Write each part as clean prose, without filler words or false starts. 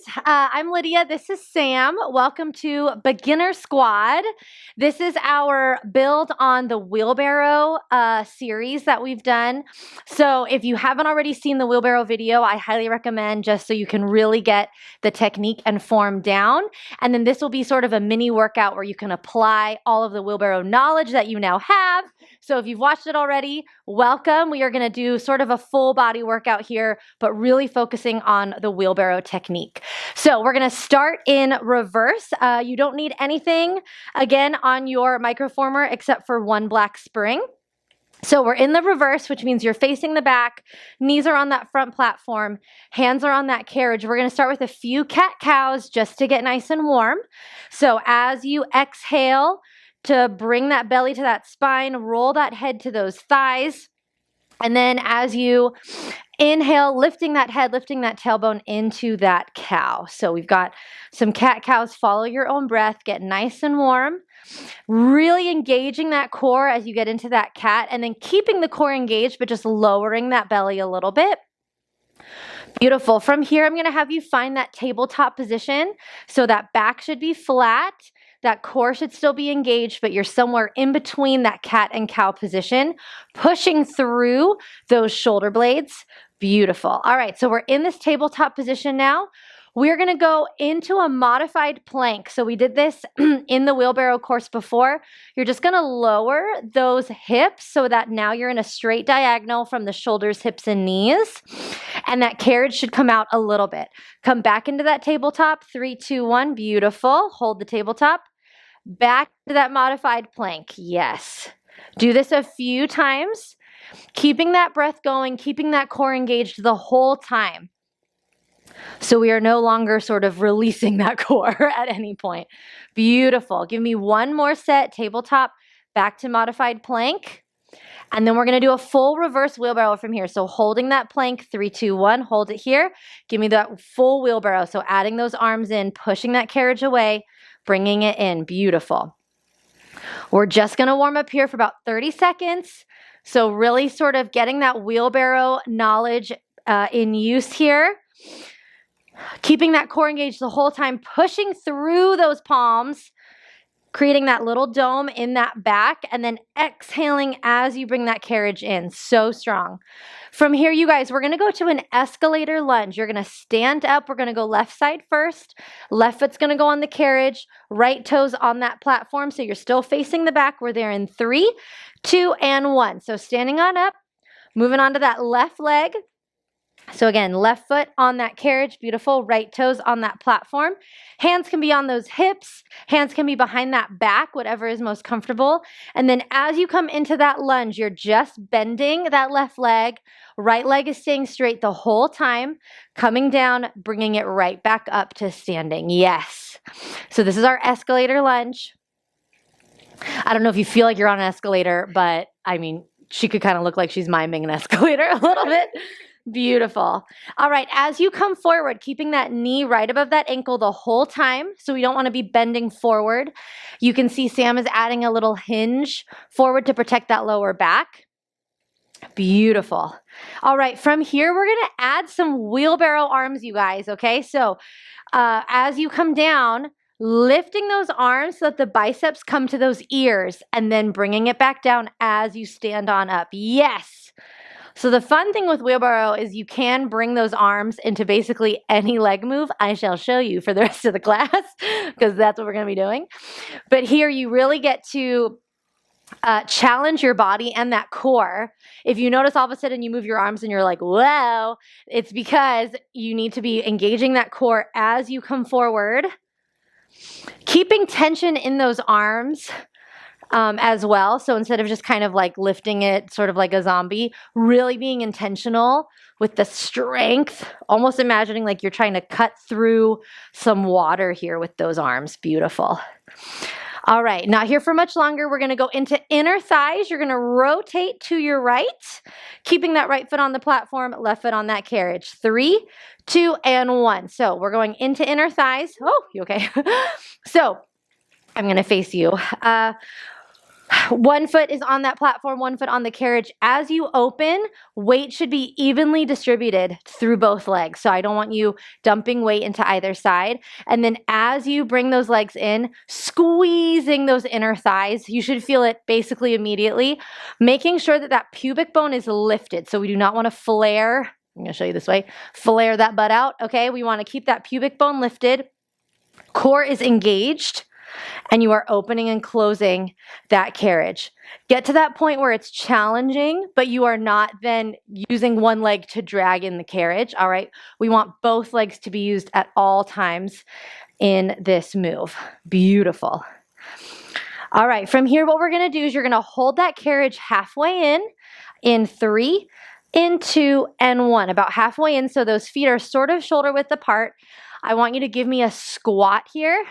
I'm Lydia. This is Sam. Welcome to Beginner Squad. This is our build on the wheelbarrow series that we've done. So if you haven't already seen the wheelbarrow video, I highly recommend, just so you can really get the technique and form down. And then this will be sort of a mini workout where you can apply all of the wheelbarrow knowledge that you now have. So if you've watched it already, welcome. We are going to do sort of a full body workout here, but really focusing on the wheelbarrow technique. So we're going to start in reverse. You don't need anything, again, on your microformer except for one black spring. So we're in the reverse, which means you're facing the back, knees are on that front platform, hands are on that carriage. We're going to start with a few cat-cows just to get nice and warm. So as you exhale, to bring that belly to that spine, roll that head to those thighs. And then as you inhale, lifting that head, lifting that tailbone into that cow. So we've got some cat-cows. Follow your own breath, get nice and warm. Really engaging that core as you get into that cat, and then keeping the core engaged, but just lowering that belly a little bit. Beautiful. From here, I'm going to have you find that tabletop position. So that back should be flat. That core should still be engaged, but you're somewhere in between that cat and cow position, pushing through those shoulder blades. Beautiful. All right, so we're in this tabletop position now. We're going to go into a modified plank. So we did this in the wheelbarrow course before. You're just going to lower those hips so that now you're in a straight diagonal from the shoulders, hips, and knees. And that carriage should come out a little bit. Come back into that tabletop. 3, 2, 1. Beautiful. Hold the tabletop. Back to that modified plank. Yes. Do this a few times. Keeping that breath going, keeping that core engaged the whole time. So we are no longer sort of releasing that core at any point. Beautiful. Give me one more set. Tabletop, back to modified plank. And then we're going to do a full reverse wheelbarrow from here. So holding that plank, 3, 2, 1, hold it here. Give me that full wheelbarrow. So adding those arms in, pushing that carriage away, bringing it in. Beautiful. We're just going to warm up here for about 30 seconds. So really sort of getting that wheelbarrow knowledge in use here. Keeping that core engaged the whole time, pushing through those palms, creating that little dome in that back, and then exhaling as you bring that carriage in. So strong. From here, you guys, we're going to go to an escalator lunge. You're going to stand up. We're going to go left side first. Left foot's going to go on the carriage. Right toes on that platform. So you're still facing the back. We're there in 3, 2, and 1. So standing on up, moving on to that left leg. So again, left foot on that carriage, beautiful. Right toes on that platform. Hands can be on those hips. Hands can be behind that back, whatever is most comfortable. And then as you come into that lunge, you're just bending that left leg. Right leg is staying straight the whole time. Coming down, bringing it right back up to standing. Yes. So this is our escalator lunge. I don't know if you feel like you're on an escalator, but I mean, she could kind of look like she's miming an escalator a little bit. Beautiful. All right, as you come forward, keeping that knee right above that ankle the whole time, so we don't want to be bending forward. You can see Sam is adding a little hinge forward to protect that lower back. Beautiful. All right, from here, we're going to add some wheelbarrow arms, you guys, okay? So as you come down, lifting those arms so that the biceps come to those ears, and then bringing it back down as you stand on up. Yes. So the fun thing with wheelbarrow is you can bring those arms into basically any leg move. I shall show you for the rest of the class because that's what we're going to be doing. But here you really get to challenge your body and that core. If you notice all of a sudden you move your arms and you're like, whoa, it's because you need to be engaging that core as you come forward. Keeping tension in those arms as well. So instead of just kind of like lifting it sort of like a zombie, really being intentional with the strength, almost imagining like you're trying to cut through some water here with those arms. Beautiful. All right, not here for much longer. We're going to go into inner thighs. You're going to rotate to your right, keeping that right foot on the platform, left foot on that carriage. 3, 2, and 1. So we're going into inner thighs. Oh, you okay? So I'm going to face you. One foot is on that platform, one foot on the carriage. As you open, weight should be evenly distributed through both legs. So I don't want you dumping weight into either side. And then as you bring those legs in, squeezing those inner thighs, you should feel it basically immediately, making sure that that pubic bone is lifted. So we do not want to flare. I'm going to show you this way. Flare that butt out, okay? We want to keep that pubic bone lifted. Core is engaged. And you are opening and closing that carriage. Get to that point where it's challenging, but you are not then using one leg to drag in the carriage, all right? We want both legs to be used at all times in this move. Beautiful. All right, from here, what we're gonna do is you're gonna hold that carriage halfway in 3, in 2, and 1, about halfway in, so those feet are sort of shoulder width apart. I want you to give me a squat here,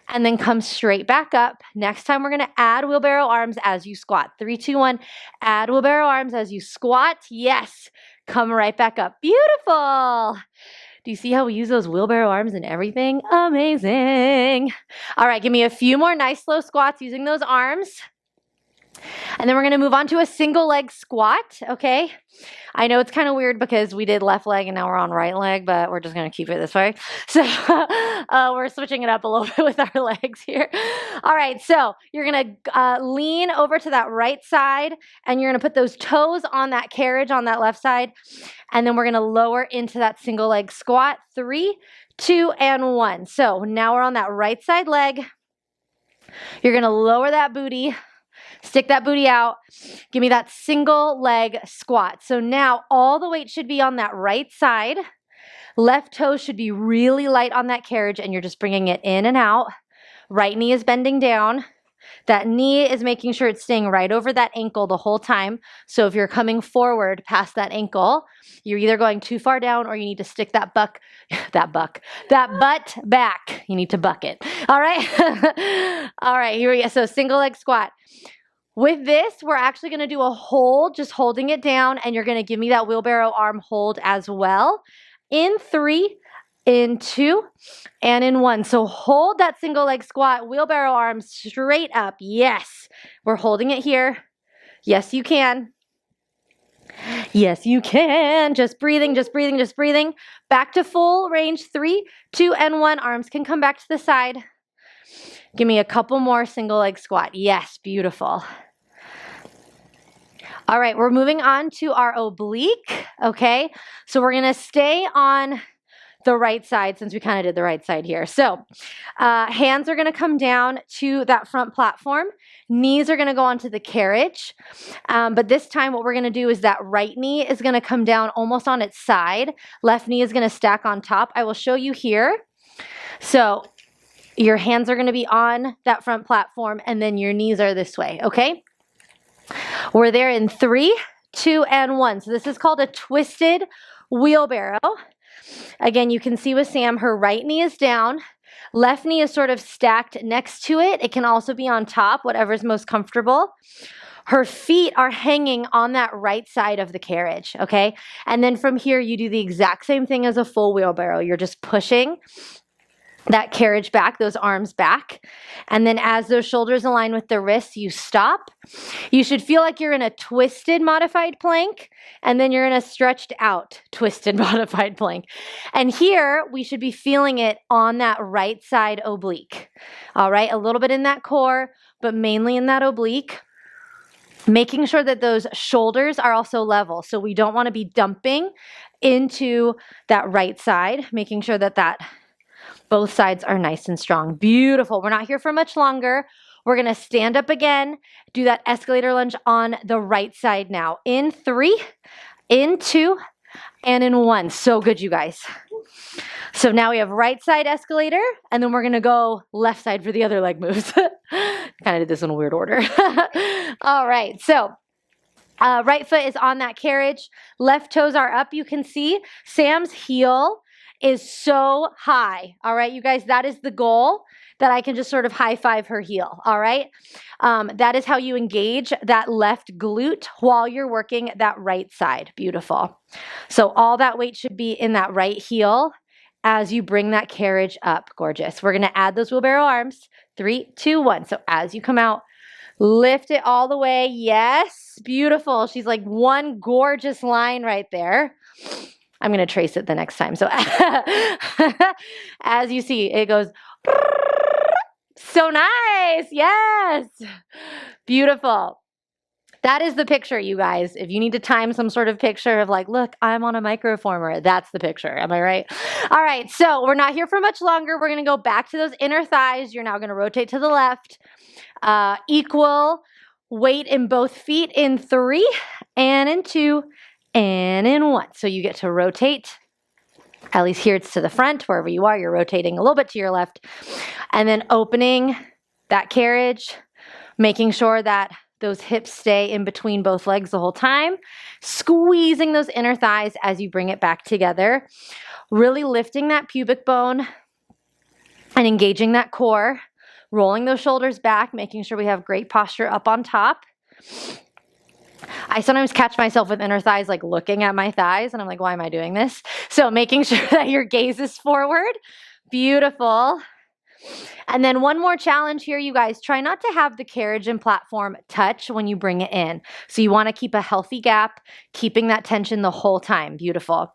and then come straight back up. Next time, we're gonna add wheelbarrow arms as you squat. 3, 2, 1, add wheelbarrow arms as you squat. Yes, come right back up. Beautiful. Do you see how we use those wheelbarrow arms and everything? Amazing. All right, give me a few more nice slow squats using those arms. And then we're gonna move on to a single leg squat, okay? I know it's kind of weird because we did left leg and now we're on right leg, but we're just gonna keep it this way. So we're switching it up a little bit with our legs here. All right, so you're gonna lean over to that right side and you're gonna put those toes on that carriage on that left side. And then we're gonna lower into that single leg squat. 3, 2, and 1. So now we're on that right side leg. You're gonna lower that booty. Stick that booty out. Give me that single leg squat. So now all the weight should be on that right side. Left toe should be really light on that carriage and you're just bringing it in and out. Right knee is bending down. That knee is making sure it's staying right over that ankle the whole time. So if you're coming forward past that ankle, you're either going too far down or you need to stick that butt back. You need to buck it. All right. All right, here we go. So single leg squat. With this, we're actually gonna do a hold, just holding it down, and you're gonna give me that wheelbarrow arm hold as well. In 3, in 2, and in 1. So hold that single leg squat, wheelbarrow arms straight up. Yes, we're holding it here. Yes, you can. Yes, you can. Just breathing, just breathing, just breathing. Back to full range. 3, 2, and 1. Arms can come back to the side. Give me a couple more single leg squat. Yes, beautiful. All right, we're moving on to our oblique, okay? So we're gonna stay on the right side since we kind of did the right side here. So hands are gonna come down to that front platform. Knees are gonna go onto the carriage. But this time what we're gonna do is that right knee is gonna come down almost on its side. Left knee is gonna stack on top. I will show you here. So your hands are gonna be on that front platform and then your knees are this way, okay? We're there in 3, 2, and 1. So this is called a twisted wheelbarrow. Again, you can see with Sam, her right knee is down. Left knee is sort of stacked next to it. It can also be on top, whatever's most comfortable. Her feet are hanging on that right side of the carriage, okay? And then from here, you do the exact same thing as a full wheelbarrow. You're just pushing that carriage back, those arms back. And then as those shoulders align with the wrists, you stop. You should feel like you're in a twisted modified plank, and then you're in a stretched out twisted modified plank. And here, we should be feeling it on that right side oblique. All right, a little bit in that core, but mainly in that oblique. Making sure that those shoulders are also level. So we don't want to be dumping into that right side, making sure that both sides are nice and strong. Beautiful. We're not here for much longer. We're going to stand up again, do that escalator lunge on the right side now. In 3, in 2, and in 1. So good, you guys. So now we have right side escalator, and then we're going to go left side for the other leg moves. Kind of did this in a weird order. All right. So right foot is on that carriage. Left toes are up. You can see Sam's heel is so high. All right, you guys, that is the goal, that I can just sort of high five her heel. All right. That is how you engage that left glute while you're working that right side. Beautiful. So all that weight should be in that right heel as you bring that carriage up. Gorgeous. We're going to add those wheelbarrow arms. 3, 2, 1. So as you come out, Lift it all the way. Yes, beautiful. She's like one gorgeous line right there. I'm going to trace it the next time. So as you see, it goes so nice. Yes. Beautiful. That is the picture, you guys. If you need to time some sort of picture of like, look, I'm on a microformer, that's the picture. Am I right? All right, so we're not here for much longer. We're going to go back to those inner thighs. You're now going to rotate to the left. Equal weight in both feet in 3 and in 2 and in 1. So you get to rotate. At least here it's to the front. Wherever you are, you're rotating a little bit to your left. And then opening that carriage, making sure that those hips stay in between both legs the whole time. Squeezing those inner thighs as you bring it back together. Really lifting that pubic bone and engaging that core. Rolling those shoulders back, making sure we have great posture up on top. I sometimes catch myself with inner thighs, like looking at my thighs, and I'm like, why am I doing this? So making sure that your gaze is forward. Beautiful. And then one more challenge here, you guys. Try not to have the carriage and platform touch when you bring it in. So you want to keep a healthy gap, keeping that tension the whole time. Beautiful.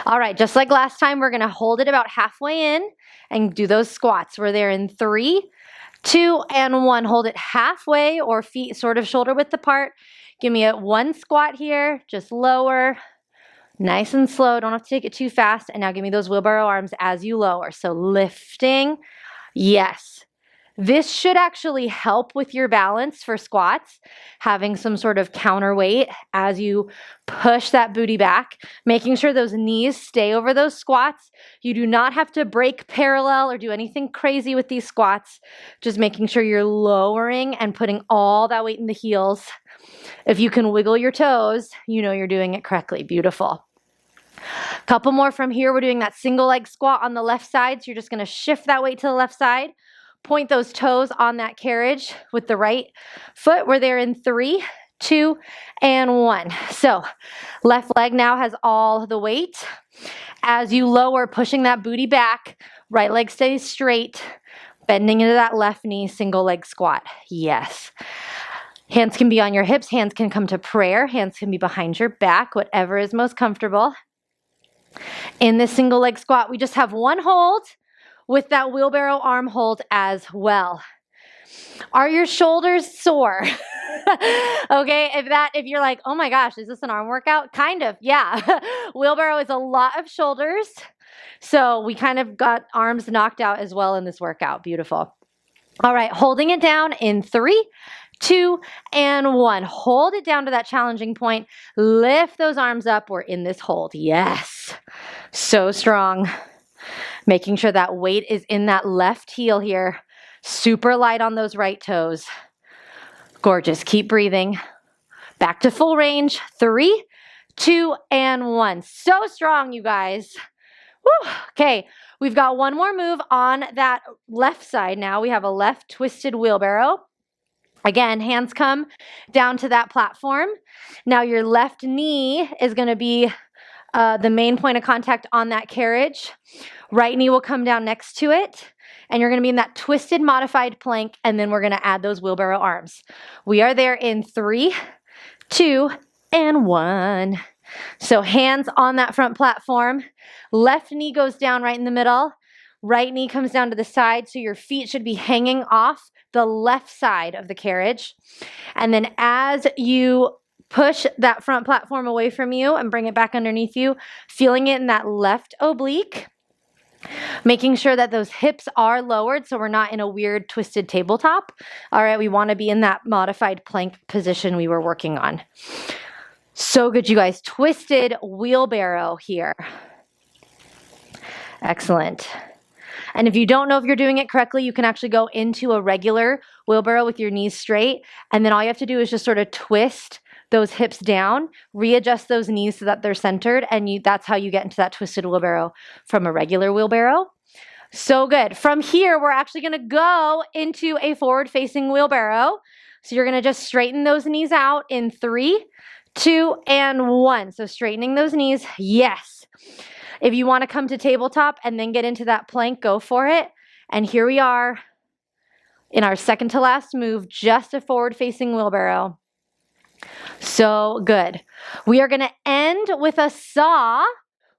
All right, just like last time, we're going to hold it about halfway in and do those squats. We're there in 3, 2, and 1. Hold it halfway or feet sort of shoulder width apart. Give me a 1 squat here, just lower, nice and slow. Don't have to take it too fast. And now give me those wheelbarrow arms as you lower. So lifting, yes. This should actually help with your balance for squats, having some sort of counterweight as you push that booty back, making sure those knees stay over those squats. You do not have to break parallel or do anything crazy with these squats, just making sure you're lowering and putting all that weight in the heels. If you can wiggle your toes, you know you're doing it correctly. Beautiful. Couple more from here. We're doing that single leg squat on the left side. So you're just going to shift that weight to the left side. Point those toes on that carriage with the right foot. We're there in 3, 2, and 1. So left leg now has all the weight. As you lower, pushing that booty back, right leg stays straight, bending into that left knee, single leg squat. Yes. Hands can be on your hips. Hands can come to prayer. Hands can be behind your back, whatever is most comfortable. In this single leg squat, we just have one hold with that wheelbarrow arm hold as well. Are your shoulders sore? Okay, if you're like, oh my gosh, is this an arm workout? Kind of, yeah. Wheelbarrow is a lot of shoulders. So we kind of got arms knocked out as well in this workout. Beautiful. All right, holding it down in 3, 2, and 1. Hold it down to that challenging point. Lift those arms up. We're in this hold. Yes. So strong. Making sure that weight is in that left heel here. Super light on those right toes. Gorgeous. Keep breathing. Back to full range. 3, 2, and 1. So strong, you guys. Woo. Okay, we've got one more move on that left side now. We have a left twisted wheelbarrow. Again, hands come down to that platform. Now your left knee is going to be the main point of contact on that carriage. Right knee will come down next to it. And you're going to be in that twisted modified plank. And then we're going to add those wheelbarrow arms. We are there in 3, 2, and 1. So hands on that front platform. Left knee goes down right in the middle. Right knee comes down to the side. So your feet should be hanging off the left side of the carriage. And then as you push that front platform away from you and bring it back underneath you, feeling it in that left oblique, making sure that those hips are lowered so we're not in a weird twisted tabletop. All right, we want to be in that modified plank position we were working on. So good, you guys. Twisted wheelbarrow here. Excellent. And if you don't know if you're doing it correctly, you can actually go into a regular wheelbarrow with your knees straight. And then all you have to do is just sort of twist those hips down, readjust those knees so that they're centered. And that's how you get into that twisted wheelbarrow from a regular wheelbarrow. So good. From here, we're actually going to go into a forward-facing wheelbarrow. So you're going to just straighten those knees out in 3, 2, and 1. So straightening those knees. Yes. If you want to come to tabletop and then get into that plank, go for it. And here we are. in our second to last move, just a forward-facing wheelbarrow. So good. We are going to end with a saw,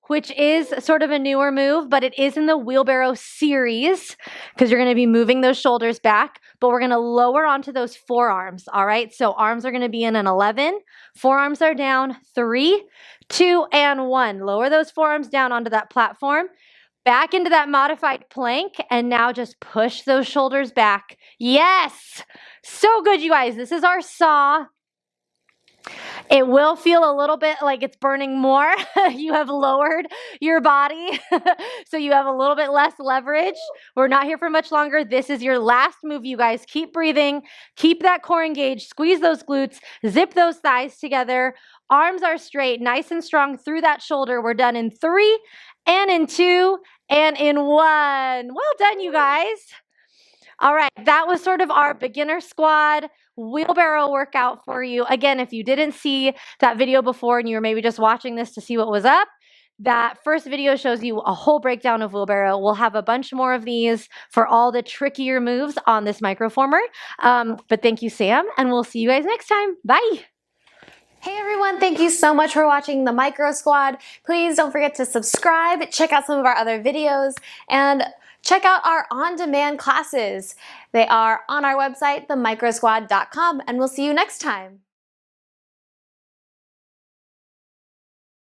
which is sort of a newer move, but it is in the wheelbarrow series because you're going to be moving those shoulders back, but we're going to lower onto those forearms, all right? So arms are going to be in an 11, forearms are down, 3, 2, and 1. Lower those forearms down onto that platform, back into that modified plank, and now just push those shoulders back. Yes! So good, you guys. This is our saw. It will feel a little bit like it's burning more. You have lowered your body, so you have a little bit less leverage. We're not here for much longer. This is your last move, you guys. Keep breathing. Keep that core engaged. Squeeze those glutes. Zip those thighs together. Arms are straight, nice and strong through that shoulder. We're done in 3, and in 2, and in 1. Well done, you guys. All right, that was sort of our beginner squad wheelbarrow workout for you. Again, if you didn't see that video before and you were maybe just watching this to see what was up, that first video shows you a whole breakdown of wheelbarrow. We'll have a bunch more of these for all the trickier moves on this Microformer. But thank you, Sam, and we'll see you guys next time. Bye. Hey everyone, thank you so much for watching the Micro Squad. Please don't forget to subscribe, check out some of our other videos, and check out our on-demand classes. They are on our website, themicrosquad.com, and we'll see you next time.